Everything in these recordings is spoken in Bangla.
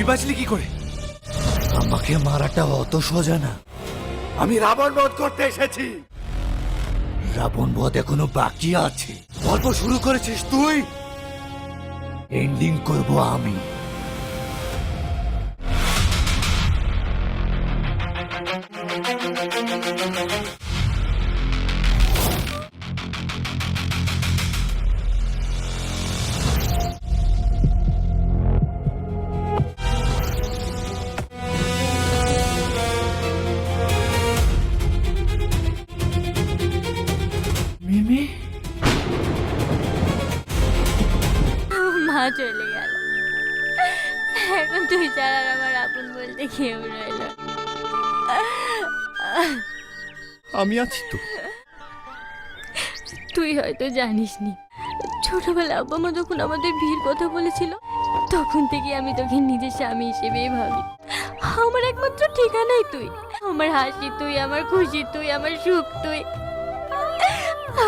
বাঁচলি কি করে? আমাকে মারাটা অত সোজা না। আমি রাবণ বধ করতে এসেছি। রাবণ বধ এখনো বাকি আছে। গল্প শুরু করেছিস তুই। এন্ডিং করব আমি। মিমি, মা চলে গেল, এখন তুই ছাড়া আর আমার আপন বলতে কেউ রইল। আমি আছি তো। তুই হয়তো জানিস নি, ছোটবেলা আব্বা মা যখন আমাদের বিয়ের কথা বলেছিল, তখন থেকে আমি তোকে নিজের স্বামী হিসেবেই ভাবি। আমার একমাত্র ঠিকানাই তুই, আমার হাসি তুই, আমার খুশি তুই, আমার সুখ তুই,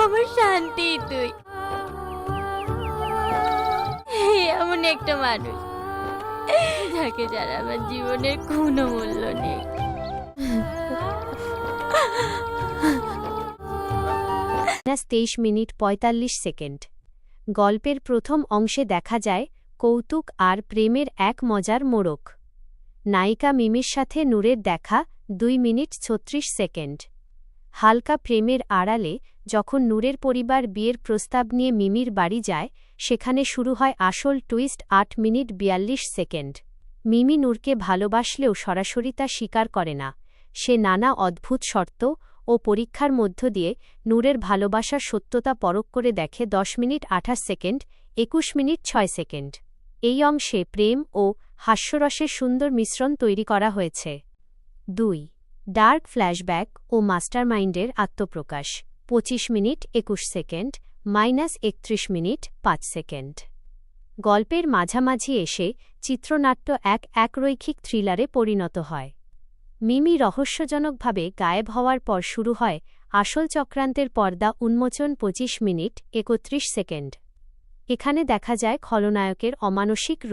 আমার শান্তি তুই। এমন একটা মানুষ যাকে যারা আমার জীবনের কোনো মূল্য নেই। 23:45। গল্পের প্রথম অংশে দেখা যায় কৌতুক আর প্রেমের এক মজার মোড়ক। নায়িকা মিমির সাথে নূরের দেখা 2:36। হালকা প্রেমের আড়ালে যখন নূরের পরিবার বিয়ের প্রস্তাব নিয়ে মিমির বাড়ি যায়, সেখানে শুরু হয় আসল টুইস্ট। 8:42। মিমি নূরকে ভালোবাসলেও সরাসরি তা স্বীকার করে না। সে নানা অদ্ভুত শর্ত ও পরীক্ষার মধ্য দিয়ে নূরের ভালোবাসার সত্যতা পরখ করে দেখে। 10:28। 21:06। এই অংশে প্রেম ও হাস্যরসের সুন্দর মিশ্রণ তৈরি করা হয়েছে। 2. ডার্ক ফ্ল্যাশব্যাক ও মাস্টারমাইন্ডের আত্মপ্রকাশ। 25:21। -31:05। গল্পের মাঝামাঝি এসে চিত্রনাট্য এক রৈখিক থ্রিলারে পরিণত হয়। মিমি রহস্যজনকভাবে গায়েব হওয়ার পর শুরু হয় আসল চক্রান্তের পর্দা উন্মোচন। 25:31। এখানে দেখা যায় খলনায়কের অমানসিক রূপ।